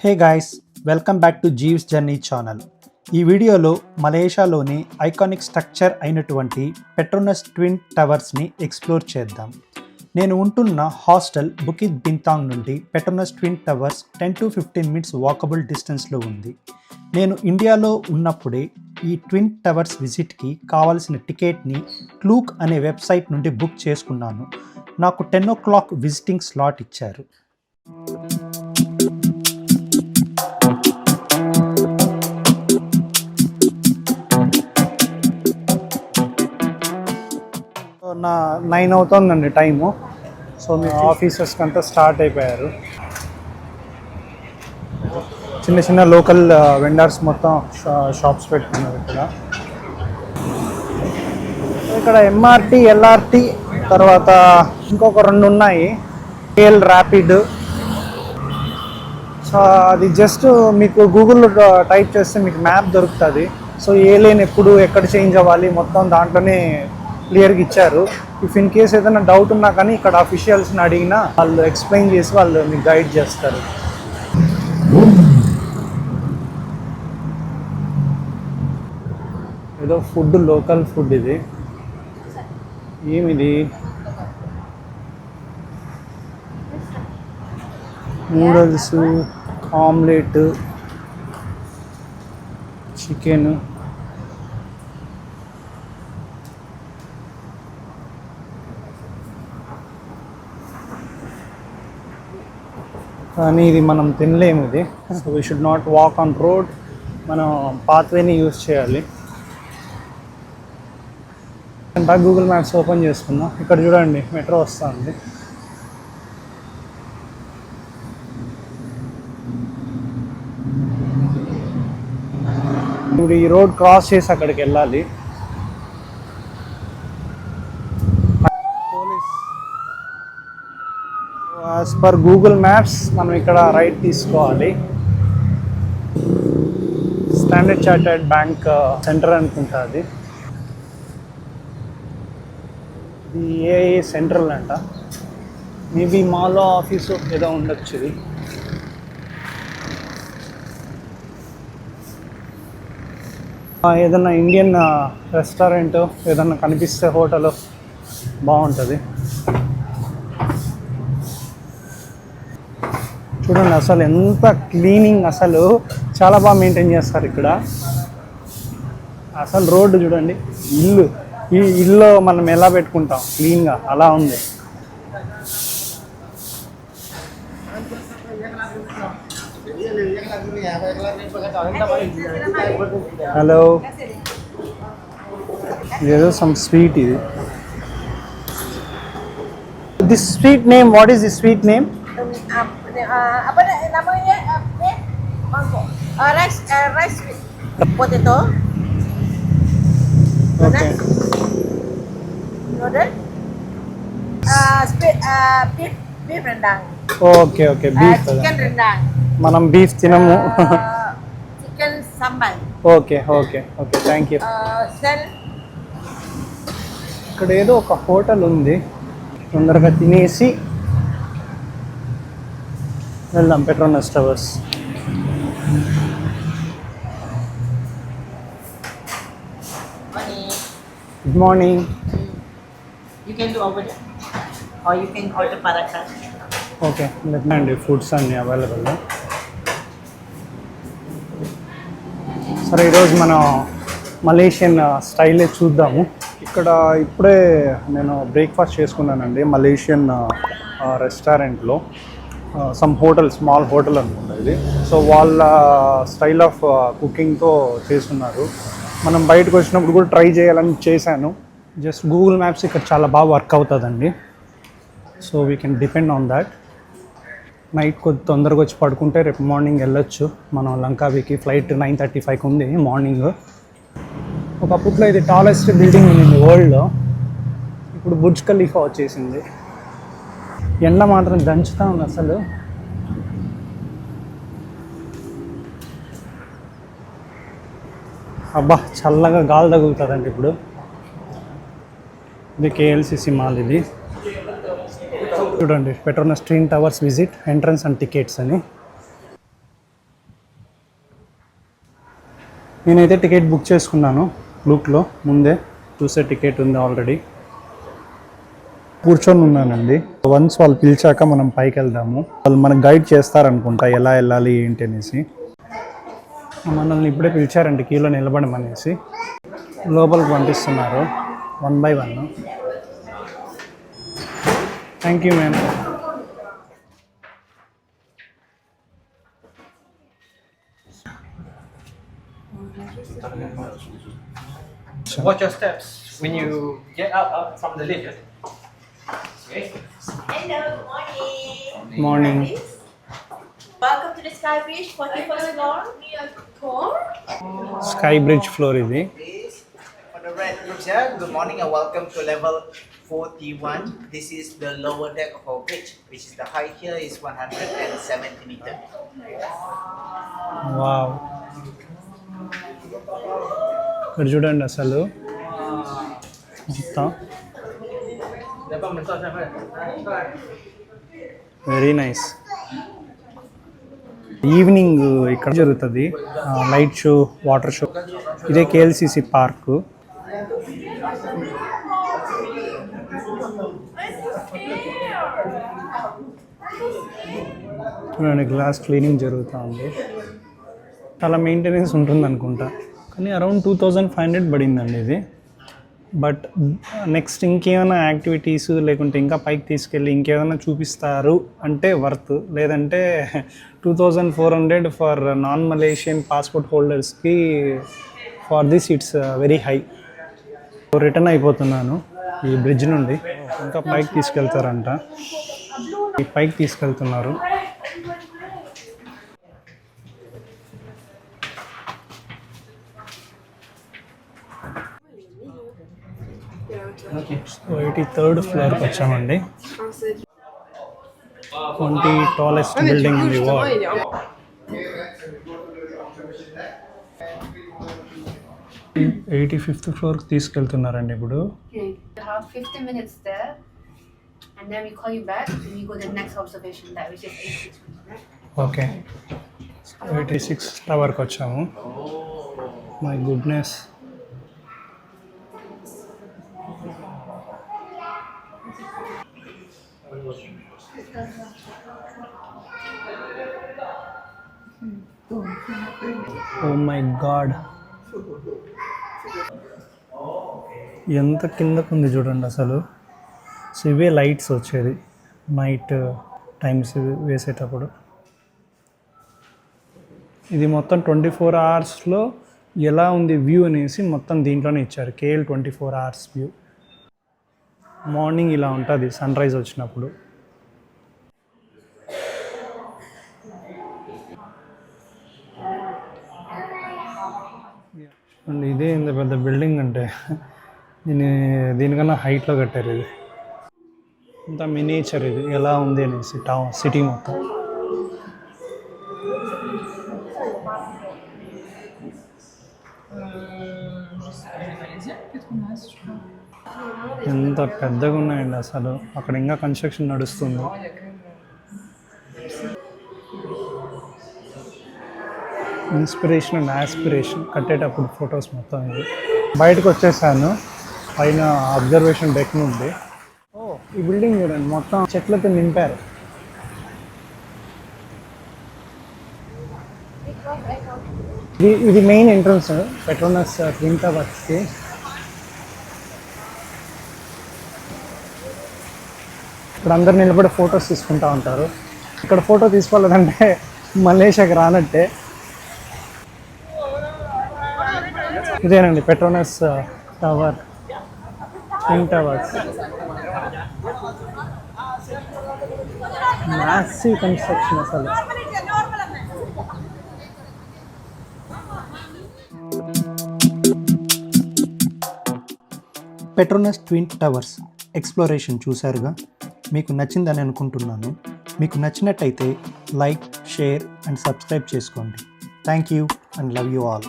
Hey guys, welcome back to Jeeves journey channel. ఈ వీడియోలో మలేషియాలోని iconic structure అయినటువంటి Petronas twin టవర్స్ని explore చేద్దాం. నేను ఉంటున్న హాస్టల్ బుకిత్ బింతాంగ్ నుండి Petronas twin towers 10 to 15 minutes walkable డిస్టెన్స్లో ఉంది. నేను ఇండియాలో ఉన్నప్పుడే ఈ ట్విన్ టవర్స్ విజిట్కి కావాల్సిన టికెట్ని క్లూక్ అనే వెబ్సైట్ నుండి బుక్ చేసుకున్నాను. నాకు 10 o'clock విజిటింగ్ స్లాట్ ఇచ్చారు. నా 9 అవుతుందండి టైము. సో మీ ఆఫీసర్స్కి అంతా స్టార్ట్ అయిపోయారు. చిన్న చిన్న లోకల్ వెండర్స్ మొత్తం షాప్స్ పెట్టుకున్నారు ఇక్కడ ఎంఆర్టీ, ఎల్ఆర్టీ, తర్వాత ఇంకొక 2 ఉన్నాయి, కేఎల్ ర్యాపిడ్. సో అది జస్ట్ మీకు గూగుల్లో టైప్ చేస్తే మీకు మ్యాప్ దొరుకుతుంది. సో ఏ లేన్ ఎప్పుడు ఎక్కడ చేంజ్ అవ్వాలి మొత్తం దాంట్లోనే క్లియర్గా ఇచ్చారు. ఇఫ్ ఇన్ కేస్ ఏదైనా డౌట్ ఉన్నా కానీ ఇక్కడ అఫీషియల్స్ని అడిగినా వాళ్ళు ఎక్స్ప్లెయిన్ చేసి వాళ్ళు మీకు గైడ్ చేస్తారు. ఏదో ఫుడ్, లోకల్ ఫుడ్ ఇది. ఏమిది? Noodles, omelette, chicken. కానీ ఇది మనం తినలేము ఇది. So we should not walk on road. మనం పాత్వేని యూజ్ చేయాలి. అంటే గూగుల్ మ్యాప్స్ ఓపెన్ చేసుకుందాం. ఇక్కడ చూడండి మెట్రో వస్తుంది. ఇప్పుడు ఈ రోడ్ క్రాస్ చేసి అక్కడికి వెళ్ళాలి. యాజ్ పర్ గూగుల్ మ్యాప్స్ మనం ఇక్కడ రైట్ తీసుకోవాలి. స్టాండర్డ్ చార్టర్డ్ బ్యాంక్ సెంటర్ అనుకుంటా అది. ఇది ఏఐ సెంట్రల్ అంట. మేబీ మాలో ఆఫీసు ఏదో ఉండొచ్చు ఇది. ఏదన్నా ఇండియన్ రెస్టారెంట్ ఏదన్నా కనిపిస్తే హోటల్ బాగుంటుంది. చూడండి అసలు ఎంత క్లీనింగ్, అసలు చాలా బాగా మెయింటైన్ చేస్తారు ఇక్కడ. అసలు రోడ్డు చూడండి, ఈ ఇల్లు మనం ఎలా పెట్టుకుంటాం క్లీన్గా అలా ఉంది. హలో, ఇదేదో సమ్ స్వీట్ ఇది. This sweet name, what is the sweet name? Apa namanya? Mango. Rice potato. Okay. Noodle. Beef rendang. Okay okay, beef. Chicken rendang. మనం బీఫ్ తినము. Chicken sambal. Okay okay okay, thank you. Sel. ఇక్కడ ఏదో ఒక hotel ఉంది, తొందరగా తినేసి వెళ్దాం Petronas towers. Good morning. You can do over there, or you can order paratha. Okay, అండి ఫుడ్స్ అన్నీ అవైలబుల్. సరే, ఈరోజు మనం మలేషియన్ స్టైలే చూద్దాము. ఇక్కడ ఇప్పుడే నేను బ్రేక్ఫాస్ట్ చేసుకున్నానండి మలేషియన్ రెస్టారెంట్లో. సమ్ హోటల్, స్మాల్ హోటల్ అనుకుంటా ఇది. సో వాళ్ళ స్టైల్ ఆఫ్ కుకింగ్తో చేస్తున్నారు. మనం బయటకు వచ్చినప్పుడు కూడా ట్రై చేయాలని చేశాను. జస్ట్ గూగుల్ మ్యాప్స్ ఇక్కడ చాలా బాగా వర్క్ అవుతుందండి. So we can depend on that. Night కొద్ది తొందరగా వచ్చి పడుకుంటే రేపు మార్నింగ్ వెళ్ళొచ్చు. మనం లంకావీకి ఫ్లైట్ 9:35కి ఉంది మార్నింగ్. ఒకప్పట్లో ఇది టాలెస్ట్ బిల్డింగ్ ఉంది వరల్డ్లో. ఇప్పుడు బుర్జ్ ఖలీఫా వచ్చేసింది. ఎండ మాత్రం దంచుతా ఉంది అసలు. అబ్బా, చల్లగా గాలి తగులుతుందండి ఇప్పుడు. ఇది కేఎల్సిసి మాల్. ఇది చూడండి, Petronas twin towers visit entrance and tickets అని. నేనైతే టికెట్ బుక్ చేసుకున్నాను లూక్లో, ముందే చూసే టికెట్ ఉంది ఆల్రెడీ. కూర్చొని ఉన్నానండి. వన్స్ వాళ్ళు పిలిచాక మనం పైకి వెళ్దాము. వాళ్ళు మనకు గైడ్ చేస్తారనుకుంటా ఎలా వెళ్ళాలి ఏంటి అనేసి. మనల్ని ఇప్పుడే పిలిచారండి క్యూలో నిలబడమనేసి. లోపలికి పంపిస్తున్నారు 1 by 1. Thank you ma'am. Watch your steps when you get up from the lift. Okay. Hello, good morning. Morning. Welcome to the Sky Bridge, 41st floor. Sky bridge floor ఇది. Please, for the red groups here, good morning and welcome to level 41. This is the lower deck of our bridge, which is the height here is 170 meters. Wow, ఇక్కడ చూడండి అసలు మొత్తం very nice. Evening ఇక్కడ జరుగుతుంది light show, water show. ఇదే KLCC park. చూడండి glass cleaning జరుగుతూ ఉంది. చాలా మెయింటెనెన్స్ ఉంటుంది అనుకుంటా, కానీ అరౌండ్ 2500 పడిందండి ఇది. బట్ నెక్స్ట్ ఇంకేమైనా యాక్టివిటీస్ లేకుంటే ఇంకా పైకి తీసుకెళ్ళి ఇంకేమైనా చూపిస్తారు అంటే వర్త్, లేదంటే 2400 ఫర్ నాన్ మలేషియన్ పాస్పోర్ట్ హోల్డర్స్కి. For this it's very high. Return అయిపోతున్నాను ఈ బ్రిడ్జ్ నుండి. ఇంకా పైకి తీసుకెళ్తారంట, ఈ పైకి తీసుకెళ్తున్నారు. సో 83rd ఫ్లోర్కి వచ్చామండి. 20 tallest building in the world. 85th ఫ్లోర్కి తీసుకెళ్తున్నారండి ఇప్పుడు. Okay, you have 15 minutes there, and then we call you back and you go to the next observation that which is 86. Okay, 86 టవర్కి వచ్చాము. My goodness. Oh my God, ఎంత కిందకు ఉంది చూడండి అసలు. So ఇవే లైట్స్ వచ్చేది నైట్ టైమ్స్ వేసేటప్పుడు. ఇది మొత్తం 24 అవర్స్లో ఎలా ఉంది వ్యూ అనేసి మొత్తం దీంట్లోనే ఇచ్చారు. KL 24 hours view. మార్నింగ్ ఇలా ఉంటుంది సన్ రైజ్ వచ్చినప్పుడు. అండ్ ఇదే ఇంత పెద్ద బిల్డింగ్ అంటే దీనికన్నా హైట్లో కట్టారు. ఇది ఇంత మినియేచర్ ఇది ఎలా ఉంది అనేసి సిటీ మొత్తం. ఎంత పెద్దగా ఉన్నాయండి అసలు. అక్కడ ఇంకా కన్స్ట్రక్షన్ నడుస్తుంది. ఇన్స్పిరేషన్ అండ్ ఆస్పిరేషన్ కట్టేటప్పుడు ఫొటోస్ మొత్తం ఇది. బయటకు వచ్చేసాను, పైన అబ్జర్వేషన్ డెక్ నుండి. ఓ, ఈ బిల్డింగ్ చూడండి మొత్తం చెట్లతో నింపారు. ఇది మెయిన్ ఎంట్రన్స్ పెట్రోనస్ ట్విన్ టవర్స్కి. ఇక్కడ అందరు నిలబడి ఫొటోస్ తీసుకుంటూ ఉంటారు. ఇక్కడ ఫోటో తీసుకోలేదంటే మలేషియాకి రానట్టే. ఇదేనండి Petronas tower, twin towers. Massive construction అసలు. పెట్రోనస్ ట్విన్ టవర్స్ ఎక్స్ప్లోరేషన్ చూశారుగా. మీకు నచ్చిందని అనుకుంటున్నాను. మీకు నచ్చినట్టయితే లైక్, షేర్ అండ్ సబ్స్క్రైబ్ చేసుకోండి. Thank you and love you all.